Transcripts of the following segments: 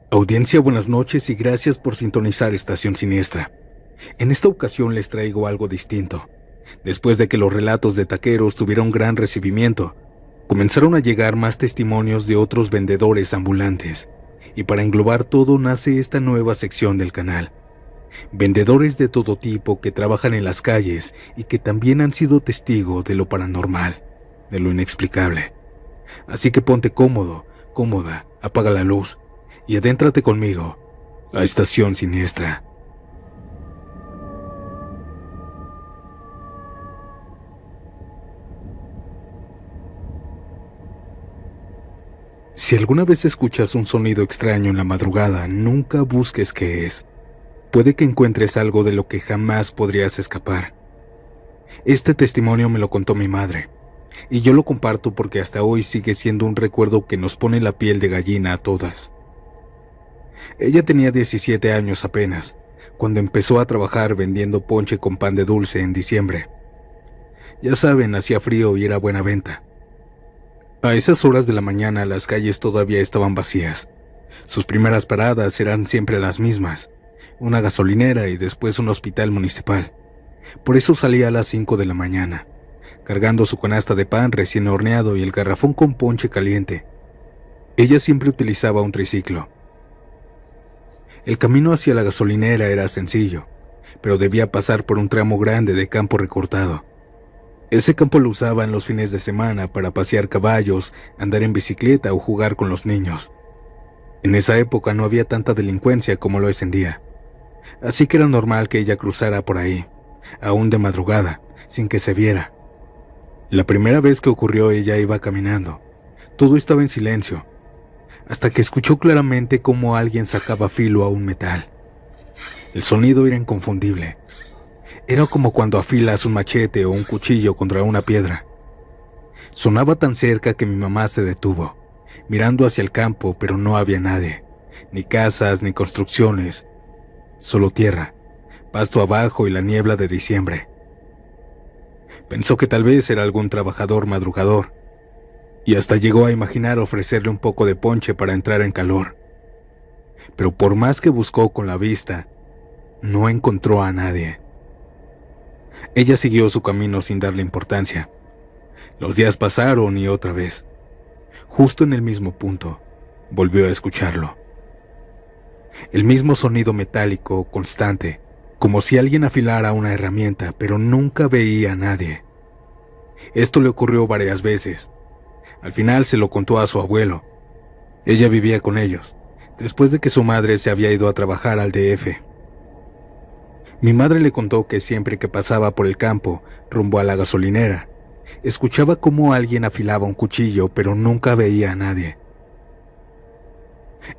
Audiencia, buenas noches y gracias por sintonizar Estación Siniestra. En esta ocasión les traigo algo distinto. Después de que los relatos de taqueros tuvieron gran recibimiento, comenzaron a llegar más testimonios de otros vendedores ambulantes. Y para englobar todo nace esta nueva sección del canal. Vendedores de todo tipo que trabajan en las calles y que también han sido testigo de lo paranormal, de lo inexplicable. Así que ponte cómodo, cómoda, apaga la luz y adéntrate conmigo a Estación Siniestra. Si alguna vez escuchas un sonido extraño en la madrugada, nunca busques qué es. Puede que encuentres algo de lo que jamás podrías escapar. Este testimonio me lo contó mi madre, y yo lo comparto porque hasta hoy sigue siendo un recuerdo que nos pone la piel de gallina a todas. Ella tenía 17 años apenas, cuando empezó a trabajar vendiendo ponche con pan de dulce en diciembre. Ya saben, hacía frío y era buena venta. A esas horas de la mañana las calles todavía estaban vacías. Sus primeras paradas eran siempre las mismas, una gasolinera y después un hospital municipal. Por eso salía a las 5 de la mañana, cargando su canasta de pan recién horneado y el garrafón con ponche caliente. Ella siempre utilizaba un triciclo. El camino hacia la gasolinera era sencillo, pero debía pasar por un tramo grande de campo recortado. Ese campo lo usaban los fines de semana para pasear caballos, andar en bicicleta o jugar con los niños. En esa época no había tanta delincuencia como lo es en día, así que era normal que ella cruzara por ahí, aún de madrugada, sin que se viera. La primera vez que ocurrió ella iba caminando. Todo estaba en silencio, hasta que escuchó claramente cómo alguien sacaba filo a un metal. El sonido era inconfundible. Era como cuando afilas un machete o un cuchillo contra una piedra. Sonaba tan cerca que mi mamá se detuvo, mirando hacia el campo, pero no había nadie, ni casas ni construcciones, solo tierra, pasto abajo y la niebla de diciembre. Pensó que tal vez era algún trabajador madrugador, y hasta llegó a imaginar ofrecerle un poco de ponche para entrar en calor. Pero por más que buscó con la vista, no encontró a nadie. Ella siguió su camino sin darle importancia. Los días pasaron y otra vez, justo en el mismo punto, volvió a escucharlo. El mismo sonido metálico, constante, como si alguien afilara una herramienta, pero nunca veía a nadie. Esto le ocurrió varias veces. Al final se lo contó a su abuelo. Ella vivía con ellos, después de que su madre se había ido a trabajar al DF. Mi madre le contó que siempre que pasaba por el campo, rumbo a la gasolinera, escuchaba cómo alguien afilaba un cuchillo, pero nunca veía a nadie.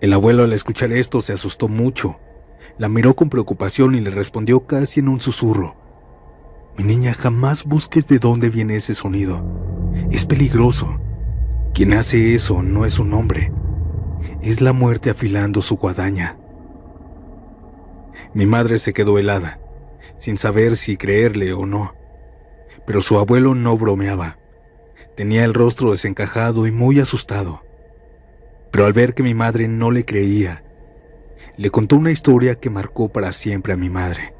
El abuelo al escuchar esto se asustó mucho. La miró con preocupación y le respondió casi en un susurro: «Mi niña, jamás busques de dónde viene ese sonido. Es peligroso. Quien hace eso no es un hombre. Es la muerte afilando su guadaña». Mi madre se quedó helada, sin saber si creerle o no. Pero su abuelo no bromeaba. Tenía el rostro desencajado y muy asustado. Pero al ver que mi madre no le creía, le contó una historia que marcó para siempre a mi madre.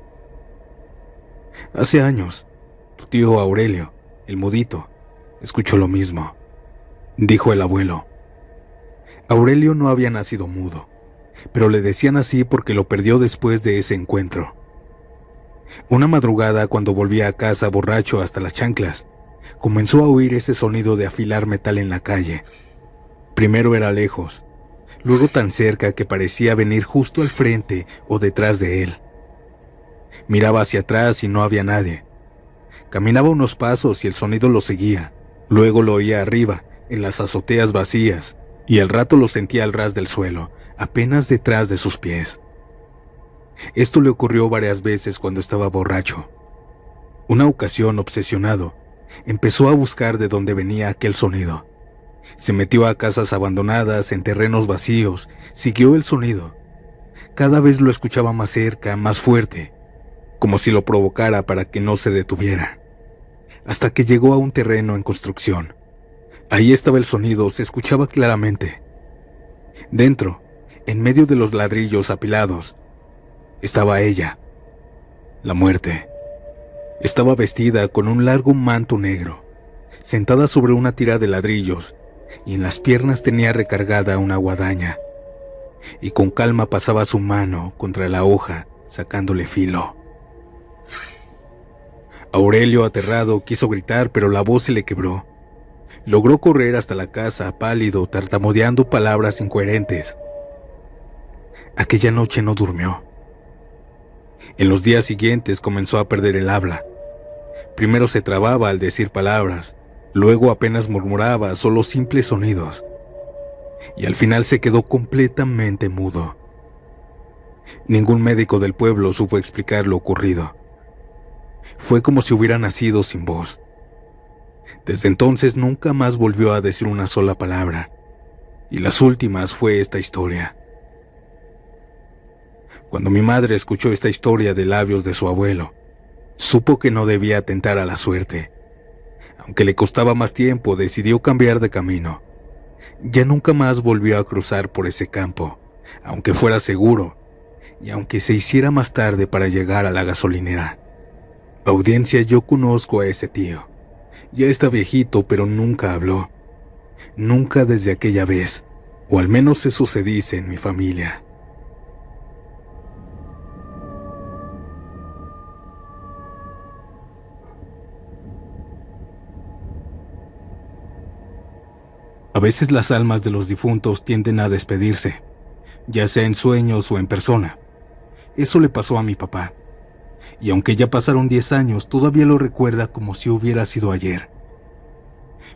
Hace años, tu tío Aurelio, el mudito, escuchó lo mismo, dijo el abuelo. Aurelio no había nacido mudo, pero le decían así porque lo perdió después de ese encuentro. Una madrugada, cuando volvía a casa borracho hasta las chanclas, comenzó a oír ese sonido de afilar metal en la calle. Primero era lejos, luego tan cerca que parecía venir justo al frente o detrás de él. Miraba hacia atrás y no había nadie. Caminaba unos pasos y el sonido lo seguía. Luego lo oía arriba, en las azoteas vacías, y al rato lo sentía al ras del suelo, apenas detrás de sus pies. Esto le ocurrió varias veces cuando estaba borracho. Una ocasión, obsesionado, empezó a buscar de dónde venía aquel sonido. Se metió a casas abandonadas, en terrenos vacíos, siguió el sonido. Cada vez lo escuchaba más cerca, más fuerte, como si lo provocara para que no se detuviera. Hasta que llegó a un terreno en construcción. Ahí estaba el sonido, se escuchaba claramente. Dentro, en medio de los ladrillos apilados, estaba ella, la muerte. Estaba vestida con un largo manto negro, sentada sobre una tira de ladrillos, y en las piernas tenía recargada una guadaña, y con calma pasaba su mano contra la hoja, sacándole filo. Aurelio, aterrado, quiso gritar, pero la voz se le quebró. Logró correr hasta la casa, pálido, tartamudeando palabras incoherentes. Aquella noche no durmió. En los días siguientes comenzó a perder el habla. Primero se trababa al decir palabras, luego apenas murmuraba solo simples sonidos, y al final se quedó completamente mudo. Ningún médico del pueblo supo explicar lo ocurrido. Fue como si hubiera nacido sin voz. Desde entonces nunca más volvió a decir una sola palabra, y las últimas fue esta historia. Cuando mi madre escuchó esta historia de labios de su abuelo, supo que no debía tentar a la suerte. Aunque le costaba más tiempo, decidió cambiar de camino. Ya nunca más volvió a cruzar por ese campo, aunque fuera seguro, y aunque se hiciera más tarde para llegar a la gasolinera. Audiencia, yo conozco a ese tío. Ya está viejito, pero nunca habló. Nunca desde aquella vez, o al menos eso se dice en mi familia. A veces las almas de los difuntos tienden a despedirse, ya sea en sueños o en persona. Eso le pasó a mi papá, y aunque ya pasaron 10 años, todavía lo recuerda como si hubiera sido ayer.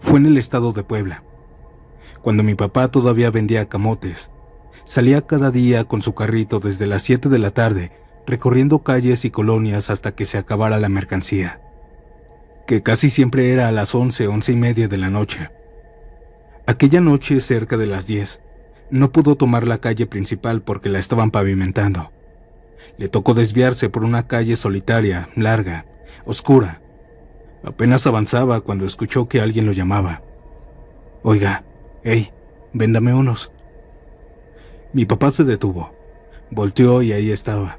Fue en el estado de Puebla, cuando mi papá todavía vendía camotes. Salía cada día con su carrito desde las 7 de la tarde, recorriendo calles y colonias hasta que se acabara la mercancía, que casi siempre era a las 11, 11:30 de la noche. Aquella noche, cerca de las 10, no pudo tomar la calle principal porque la estaban pavimentando. Le tocó desviarse por una calle solitaria, larga, oscura. Apenas avanzaba cuando escuchó que alguien lo llamaba. «Oiga, hey, véndame unos». Mi papá se detuvo, volteó y ahí estaba,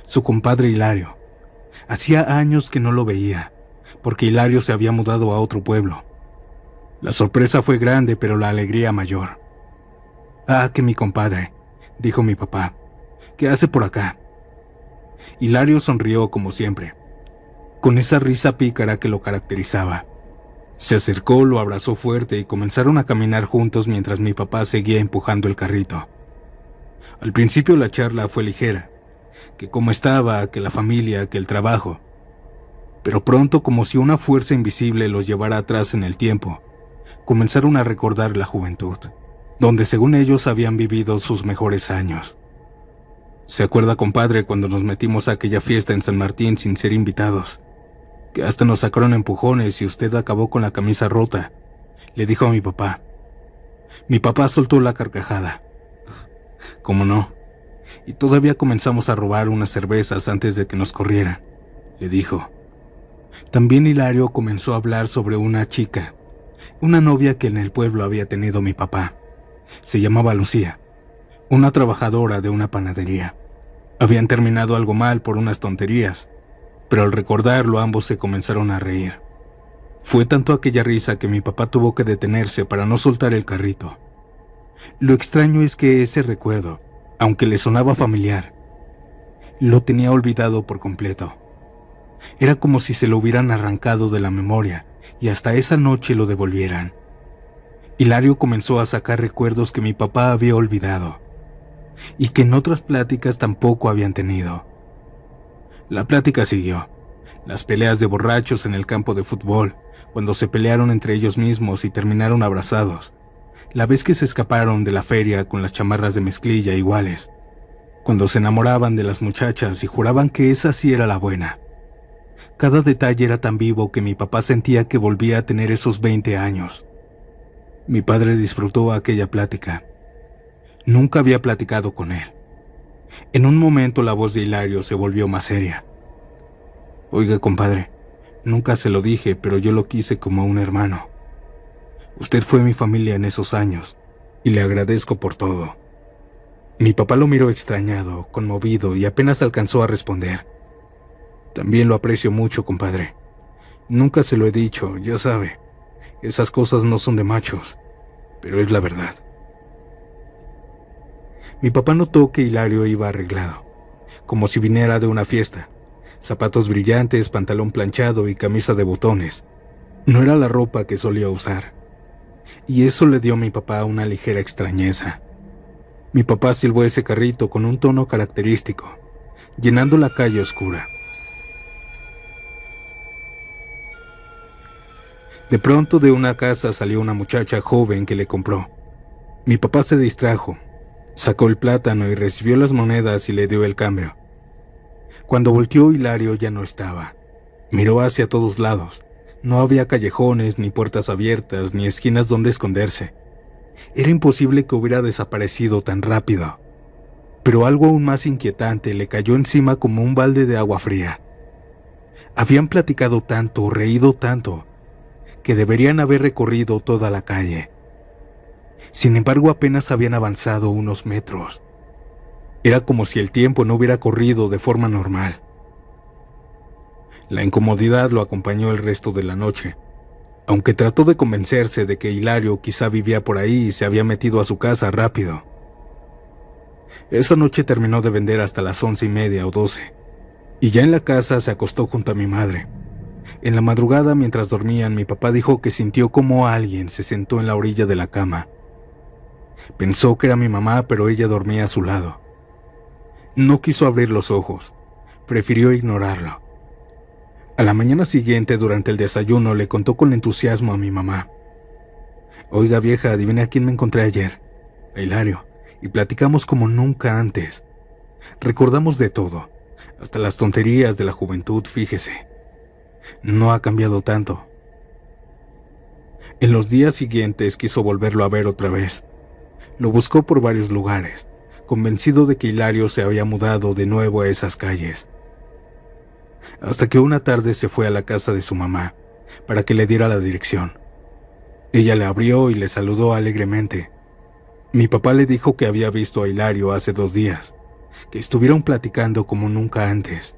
su compadre Hilario. Hacía años que no lo veía, porque Hilario se había mudado a otro pueblo. La sorpresa fue grande, pero la alegría mayor. «Ah, que mi compadre», dijo mi papá. «¿Qué hace por acá?» Hilario sonrió como siempre, con esa risa pícara que lo caracterizaba. Se acercó, lo abrazó fuerte y comenzaron a caminar juntos mientras mi papá seguía empujando el carrito. Al principio la charla fue ligera, que cómo estaba, que la familia, que el trabajo. Pero pronto, como si una fuerza invisible los llevara atrás en el tiempo, comenzaron a recordar la juventud, donde según ellos habían vivido sus mejores años. ¿Se acuerda, compadre, cuando nos metimos a aquella fiesta en San Martín sin ser invitados? Que hasta nos sacaron empujones y usted acabó con la camisa rota, le dijo a mi papá. Mi papá soltó la carcajada. ¿Cómo no? Y todavía comenzamos a robar unas cervezas antes de que nos corrieran, le dijo. También Hilario comenzó a hablar sobre una chica, una novia que en el pueblo había tenido mi papá. Se llamaba Lucía, una trabajadora de una panadería. Habían terminado algo mal por unas tonterías, pero al recordarlo ambos se comenzaron a reír. Fue tanto aquella risa que mi papá tuvo que detenerse para no soltar el carrito. Lo extraño es que ese recuerdo, aunque le sonaba familiar, lo tenía olvidado por completo. Era como si se lo hubieran arrancado de la memoria y hasta esa noche lo devolvieran. Hilario comenzó a sacar recuerdos que mi papá había olvidado y que en otras pláticas tampoco habían tenido. La plática siguió. Las peleas de borrachos en el campo de fútbol, cuando se pelearon entre ellos mismos y terminaron abrazados. La vez que se escaparon de la feria con las chamarras de mezclilla iguales. Cuando se enamoraban de las muchachas y juraban que esa sí era la buena. Cada detalle era tan vivo que mi papá sentía que volvía a tener esos 20 años. Mi padre disfrutó aquella plática. Nunca había platicado con él. En un momento la voz de Hilario se volvió más seria. Oiga, compadre, nunca se lo dije, pero yo lo quise como un hermano. Usted fue mi familia en esos años, y le agradezco por todo. Mi papá lo miró extrañado, conmovido y apenas alcanzó a responder. También lo aprecio mucho, compadre. Nunca se lo he dicho, ya sabe. Esas cosas no son de machos, pero es la verdad. Mi papá notó que Hilario iba arreglado, como si viniera de una fiesta. Zapatos brillantes, pantalón planchado y camisa de botones. No era la ropa que solía usar. Y eso le dio a mi papá una ligera extrañeza. Mi papá silbó ese carrito con un tono característico, llenando la calle oscura. De pronto de una casa salió una muchacha joven que le compró. Mi papá se distrajo, sacó el plátano y recibió las monedas y le dio el cambio. Cuando volteó, Hilario ya no estaba. Miró hacia todos lados. No había callejones, ni puertas abiertas, ni esquinas donde esconderse. Era imposible que hubiera desaparecido tan rápido. Pero algo aún más inquietante le cayó encima como un balde de agua fría. Habían platicado tanto, reído tanto, que deberían haber recorrido toda la calle. Sin embargo, apenas habían avanzado unos metros. Era como si el tiempo no hubiera corrido de forma normal. La incomodidad lo acompañó el resto de la noche, aunque trató de convencerse de que Hilario quizá vivía por ahí y se había metido a su casa rápido. Esa noche terminó de vender hasta las 11:30 o 12, y ya en la casa se acostó junto a mi madre. En la madrugada, mientras dormían, mi papá dijo que sintió como alguien se sentó en la orilla de la cama. Pensó que era mi mamá, pero ella dormía a su lado. No quiso abrir los ojos, prefirió ignorarlo. A la mañana siguiente, durante el desayuno, le contó con entusiasmo a mi mamá. «Oiga, vieja, adivina a quién me encontré ayer. A Hilario, y platicamos como nunca antes. Recordamos de todo, hasta las tonterías de la juventud, fíjese. No ha cambiado tanto». En los días siguientes quiso volverlo a ver otra vez. Lo buscó por varios lugares, convencido de que Hilario se había mudado de nuevo a esas calles. Hasta que una tarde se fue a la casa de su mamá para que le diera la dirección. Ella le abrió y le saludó alegremente. Mi papá le dijo que había visto a Hilario hace 2 días, que estuvieron platicando como nunca antes.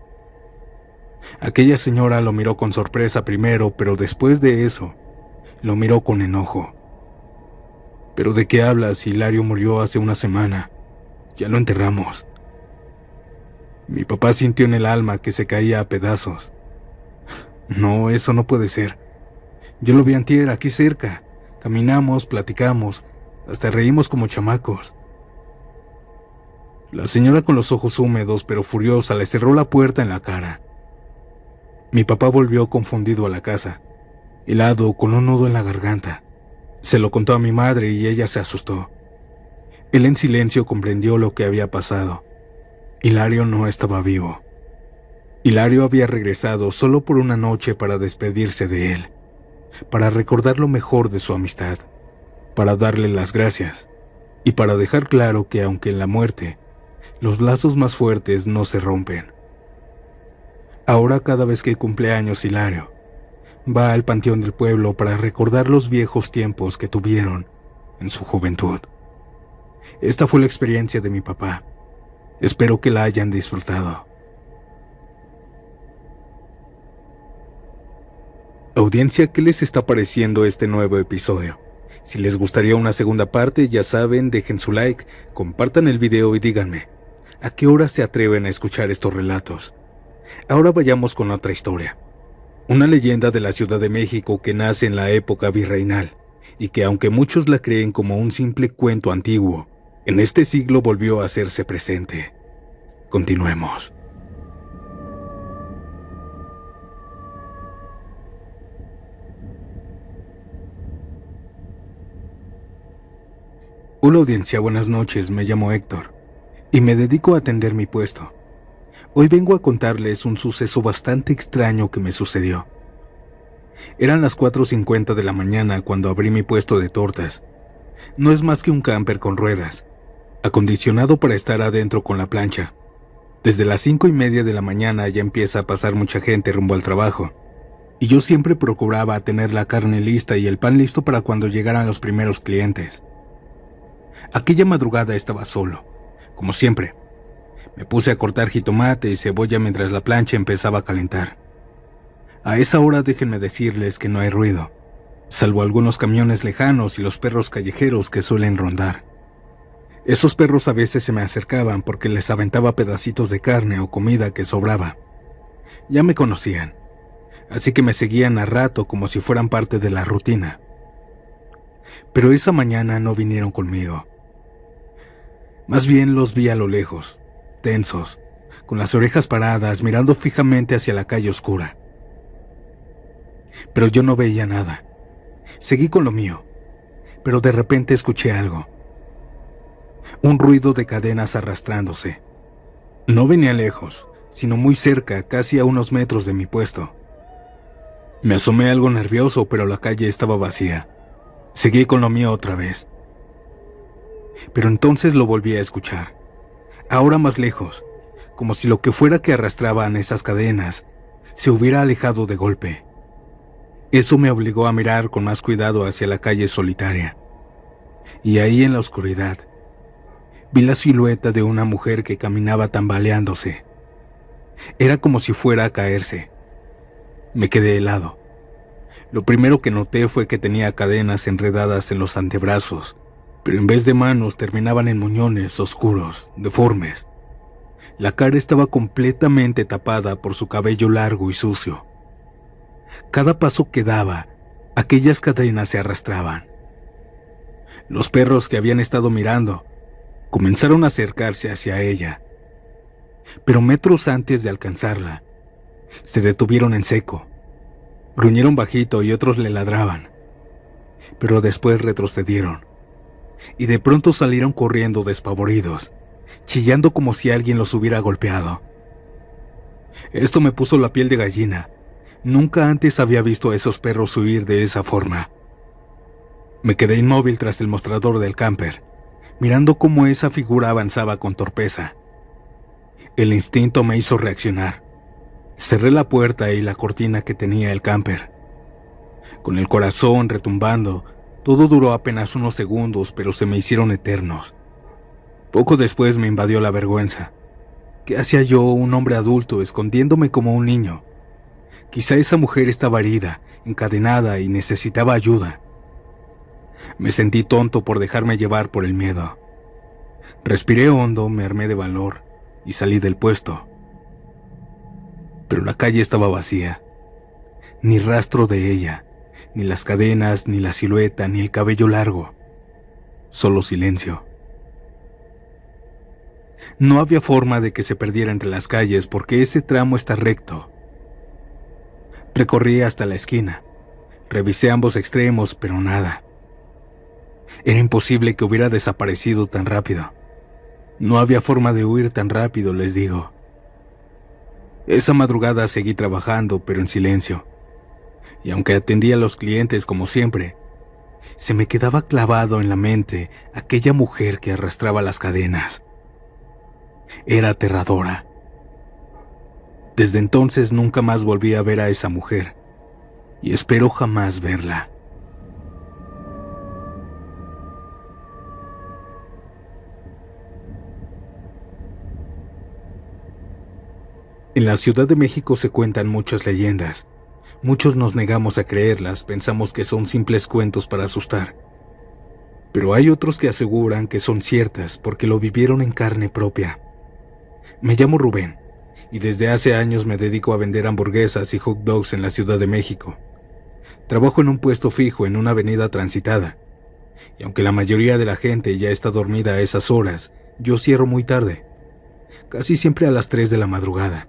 Aquella señora lo miró con sorpresa primero, pero después de eso, lo miró con enojo. «¿Pero de qué hablas? Hilario murió hace una semana. Ya lo enterramos». Mi papá sintió en el alma que se caía a pedazos. «No, eso no puede ser. Yo lo vi antier aquí cerca. Caminamos, platicamos, hasta reímos como chamacos». La señora, con los ojos húmedos pero furiosa, le cerró la puerta en la cara. Mi papá volvió confundido a la casa, helado, con un nudo en la garganta. Se lo contó a mi madre y ella se asustó. Él en silencio comprendió lo que había pasado. Hilario no estaba vivo. Hilario había regresado solo por una noche para despedirse de él, para recordar lo mejor de su amistad, para darle las gracias y para dejar claro que aunque en la muerte, los lazos más fuertes no se rompen. Ahora, cada vez que cumple años Hilario, va al panteón del pueblo para recordar los viejos tiempos que tuvieron en su juventud. Esta fue la experiencia de mi papá. Espero que la hayan disfrutado. Audiencia, ¿qué les está pareciendo este nuevo episodio? Si les gustaría una segunda parte, ya saben, dejen su like, compartan el video y díganme, ¿a qué hora se atreven a escuchar estos relatos? Ahora vayamos con otra historia. Una leyenda de la Ciudad de México que nace en la época virreinal y que, aunque muchos la creen como un simple cuento antiguo, en este siglo volvió a hacerse presente. Continuemos. Hola audiencia, buenas noches, me llamo Héctor y me dedico a atender mi puesto. Hoy vengo a contarles un suceso bastante extraño que me sucedió. Eran las 4:50 de la mañana cuando abrí mi puesto de tortas. No es más que un camper con ruedas, acondicionado para estar adentro con la plancha. Desde las 5:30 de la mañana ya empieza a pasar mucha gente rumbo al trabajo, y yo siempre procuraba tener la carne lista y el pan listo para cuando llegaran los primeros clientes. Aquella madrugada estaba solo, Como siempre, me puse a cortar jitomate y cebolla mientras la plancha empezaba a calentar. A esa hora déjenme decirles que no hay ruido, salvo algunos camiones lejanos y los perros callejeros que suelen rondar. Esos perros a veces se me acercaban porque les aventaba pedacitos de carne o comida que sobraba. Ya me conocían, así que me seguían a rato como si fueran parte de la rutina. Pero esa mañana no vinieron conmigo. Más bien los vi a lo lejos, tensos, con las orejas paradas, mirando fijamente hacia la calle oscura. Pero yo no veía nada. Seguí con lo mío, pero de repente escuché algo. Un ruido de cadenas arrastrándose. No venía lejos, sino muy cerca, casi a unos metros de mi puesto. Me asomé algo nervioso, pero la calle estaba vacía. Seguí con lo mío otra vez. Pero entonces lo volví a escuchar, ahora más lejos, como si lo que fuera que arrastraban esas cadenas se hubiera alejado de golpe. Eso me obligó a mirar con más cuidado hacia la calle solitaria. Y ahí en la oscuridad, vi la silueta de una mujer que caminaba tambaleándose. Era como si fuera a caerse. Me quedé helado. Lo primero que noté fue que tenía cadenas enredadas en los antebrazos, pero en vez de manos terminaban en muñones oscuros, deformes. La cara estaba completamente tapada por su cabello largo y sucio. Cada paso que daba, aquellas cadenas se arrastraban. Los perros que habían estado mirando comenzaron a acercarse hacia ella, pero metros antes de alcanzarla, se detuvieron en seco. Gruñeron bajito y otros le ladraban, pero después retrocedieron, y de pronto salieron corriendo despavoridos, chillando como si alguien los hubiera golpeado. Esto me puso la piel de gallina. Nunca antes había visto a esos perros huir de esa forma. Me quedé inmóvil tras el mostrador del camper, mirando cómo esa figura avanzaba con torpeza. El instinto me hizo reaccionar. Cerré la puerta y la cortina que tenía el camper. Con el corazón retumbando, todo duró apenas unos segundos, pero se me hicieron eternos. Poco después me invadió la vergüenza. ¿Qué hacía yo, un hombre adulto, escondiéndome como un niño? Quizá esa mujer estaba herida, encadenada y necesitaba ayuda. Me sentí tonto por dejarme llevar por el miedo. Respiré hondo, me armé de valor y salí del puesto. Pero la calle estaba vacía. Ni rastro de ella, ni las cadenas, ni la silueta, ni el cabello largo. Solo silencio. No había forma de que se perdiera entre las calles porque ese tramo está recto. Recorrí hasta la esquina. Revisé ambos extremos, pero nada. Era imposible que hubiera desaparecido tan rápido. No había forma de huir tan rápido, les digo. Esa madrugada seguí trabajando, pero en silencio. Y aunque atendía a los clientes como siempre, se me quedaba clavado en la mente aquella mujer que arrastraba las cadenas. Era aterradora. Desde entonces nunca más volví a ver a esa mujer, y espero jamás verla. En la Ciudad de México se cuentan muchas leyendas. Muchos nos negamos a creerlas, pensamos que son simples cuentos para asustar. Pero hay otros que aseguran que son ciertas porque lo vivieron en carne propia. Me llamo Rubén, y desde hace años me dedico a vender hamburguesas y hot dogs en la Ciudad de México. Trabajo en un puesto fijo en una avenida transitada, y aunque la mayoría de la gente ya está dormida a esas horas, yo cierro muy tarde, casi siempre a las 3 de la madrugada.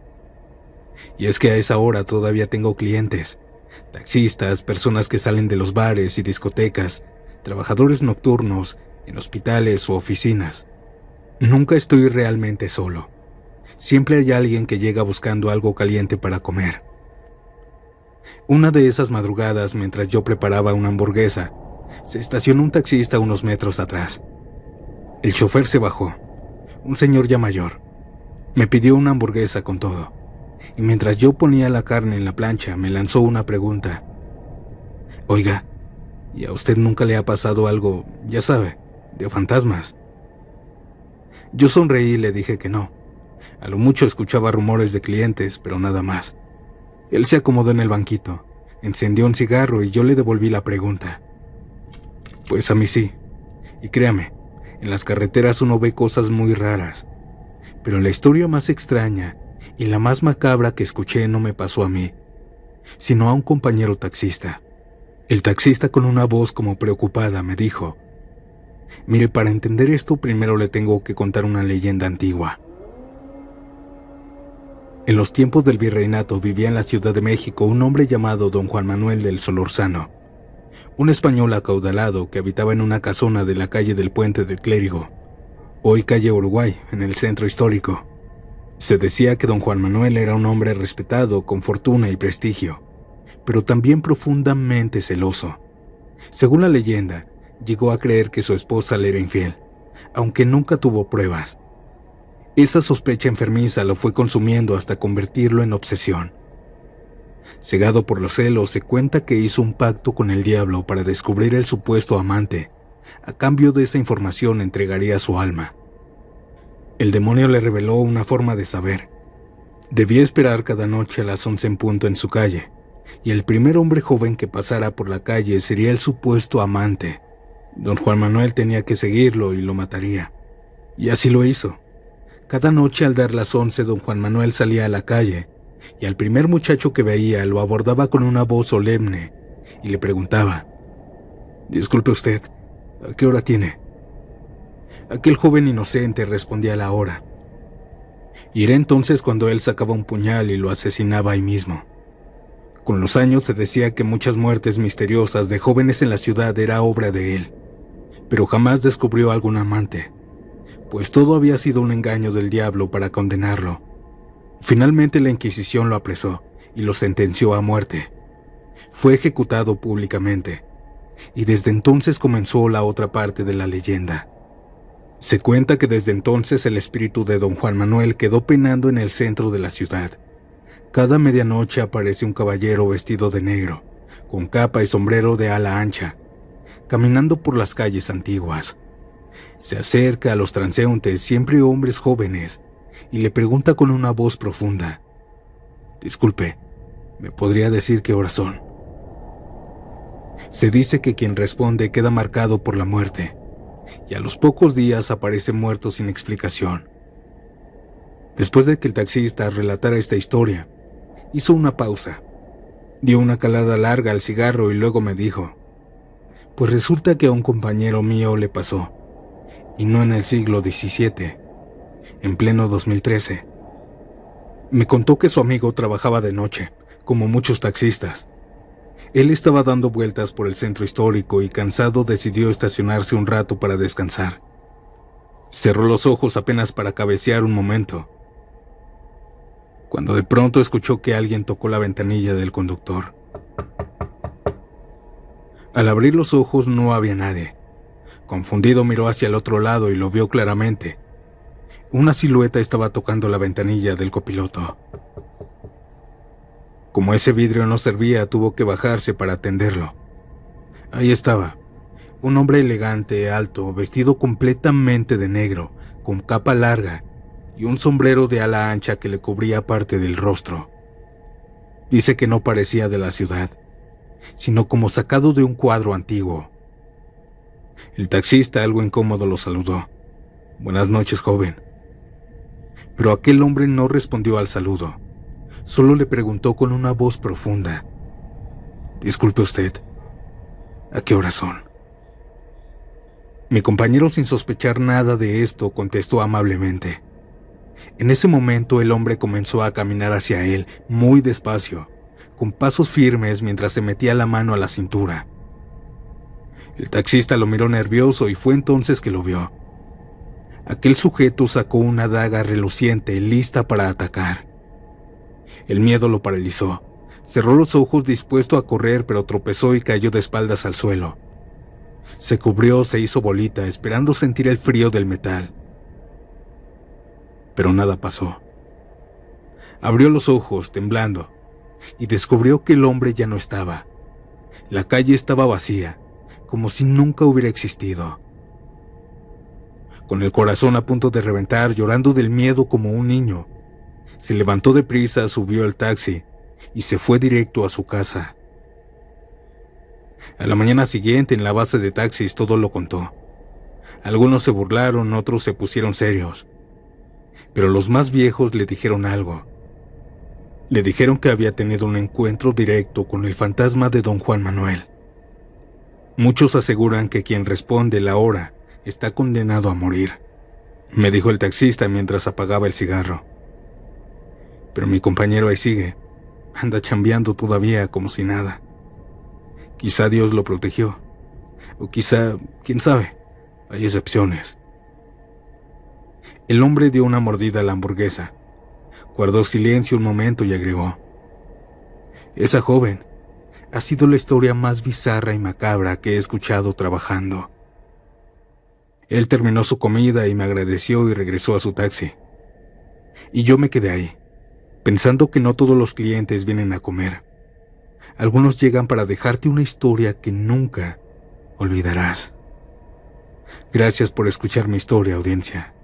Y es que a esa hora todavía tengo clientes, taxistas, personas que salen de los bares y discotecas, trabajadores nocturnos, en hospitales o oficinas. Nunca estoy realmente solo. Siempre hay alguien que llega buscando algo caliente para comer. Una de esas madrugadas, mientras yo preparaba una hamburguesa, se estacionó un taxista unos metros atrás. El chofer se bajó, un señor ya mayor. Me pidió una hamburguesa con todo, y mientras yo ponía la carne en la plancha, me lanzó una pregunta. Oiga, ¿y a usted nunca le ha pasado algo, ya sabe, de fantasmas? Yo sonreí y le dije que no. A lo mucho escuchaba rumores de clientes, pero nada más. Él se acomodó en el banquito, encendió un cigarro y yo le devolví la pregunta. Pues a mí sí. Y créame, en las carreteras uno ve cosas muy raras. Pero la historia más extraña y la más macabra que escuché no me pasó a mí, sino a un compañero taxista. El taxista, con una voz como preocupada, me dijo: mire, para entender esto primero le tengo que contar una leyenda antigua. En los tiempos del virreinato vivía en la Ciudad de México un hombre llamado don Juan Manuel del Solórzano, un español acaudalado que habitaba en una casona de la calle del Puente del Clérigo, hoy calle Uruguay, en el centro histórico. Se decía que don Juan Manuel era un hombre respetado, con fortuna y prestigio, pero también profundamente celoso. Según la leyenda, llegó a creer que su esposa le era infiel, aunque nunca tuvo pruebas. Esa sospecha enfermiza lo fue consumiendo hasta convertirlo en obsesión. Cegado por los celos, se cuenta que hizo un pacto con el diablo para descubrir el supuesto amante. A cambio de esa información entregaría su alma. El demonio le reveló una forma de saber. Debía esperar cada noche a las 11 en punto en su calle, y el primer hombre joven que pasara por la calle sería el supuesto amante. Don Juan Manuel tenía que seguirlo y lo mataría. Y así lo hizo. Cada noche al dar las 11, don Juan Manuel salía a la calle, y al primer muchacho que veía lo abordaba con una voz solemne y le preguntaba: «Disculpe usted, ¿a qué hora tiene?». Aquel joven inocente respondía la hora. Y era entonces cuando él sacaba un puñal y lo asesinaba ahí mismo. Con los años se decía que muchas muertes misteriosas de jóvenes en la ciudad era obra de él, pero jamás descubrió algún amante, pues todo había sido un engaño del diablo para condenarlo. Finalmente la Inquisición lo apresó y lo sentenció a muerte. Fue ejecutado públicamente, y desde entonces comenzó la otra parte de la leyenda. Se cuenta que desde entonces el espíritu de don Juan Manuel quedó penando en el centro de la ciudad. Cada medianoche aparece un caballero vestido de negro, con capa y sombrero de ala ancha, caminando por las calles antiguas. Se acerca a los transeúntes, siempre hombres jóvenes, y le pregunta con una voz profunda: «Disculpe, ¿me podría decir qué horas son?». Se dice que quien responde queda marcado por la muerte, y a los pocos días aparece muerto sin explicación. Después de que el taxista relatara esta historia, hizo una pausa, dio una calada larga al cigarro y luego me dijo: «Pues resulta que a un compañero mío le pasó, y no en el siglo XVII, en pleno 2013. Me contó que su amigo trabajaba de noche, como muchos taxistas. Él estaba dando vueltas por el centro histórico y cansado decidió estacionarse un rato para descansar. Cerró los ojos apenas para cabecear un momento, cuando de pronto escuchó que alguien tocó la ventanilla del conductor. Al abrir los ojos no había nadie. Confundido miró hacia el otro lado y lo vio claramente. Una silueta estaba tocando la ventanilla del copiloto. Como ese vidrio no servía, tuvo que bajarse para atenderlo. Ahí estaba, un hombre elegante, alto, vestido completamente de negro, con capa larga y un sombrero de ala ancha que le cubría parte del rostro. Dice que no parecía de la ciudad, sino como sacado de un cuadro antiguo. El taxista, algo incómodo, lo saludó: «Buenas noches, joven». Pero aquel hombre no respondió al saludo. Solo le preguntó con una voz profunda: «Disculpe usted, ¿a qué horas son?». Mi compañero, sin sospechar nada de esto, contestó amablemente. En ese momento el hombre comenzó a caminar hacia él, muy despacio, con pasos firmes mientras se metía la mano a la cintura. El taxista lo miró nervioso y fue entonces que lo vio. Aquel sujeto sacó una daga reluciente, lista para atacar. El miedo lo paralizó. Cerró los ojos dispuesto a correr, pero tropezó y cayó de espaldas al suelo. Se cubrió, se hizo bolita, esperando sentir el frío del metal. Pero nada pasó. Abrió los ojos, temblando, y descubrió que el hombre ya no estaba. La calle estaba vacía, como si nunca hubiera existido. Con el corazón a punto de reventar, llorando del miedo como un niño, se levantó deprisa, subió al taxi y se fue directo a su casa. A la mañana siguiente, en la base de taxis, todo lo contó. Algunos se burlaron, otros se pusieron serios. Pero los más viejos le dijeron algo. Le dijeron que había tenido un encuentro directo con el fantasma de don Juan Manuel. Muchos aseguran que quien responde la hora está condenado a morir, me dijo el taxista mientras apagaba el cigarro. Pero mi compañero ahí sigue, anda chambeando todavía como si nada. Quizá Dios lo protegió, o quizá, quién sabe, hay excepciones. El hombre dio una mordida a la hamburguesa, guardó silencio un momento y agregó: esa joven ha sido la historia más bizarra y macabra que he escuchado trabajando. Él terminó su comida y me agradeció y regresó a su taxi. Y yo me quedé ahí, pensando que no todos los clientes vienen a comer. Algunos llegan para dejarte una historia que nunca olvidarás. Gracias por escuchar mi historia, audiencia.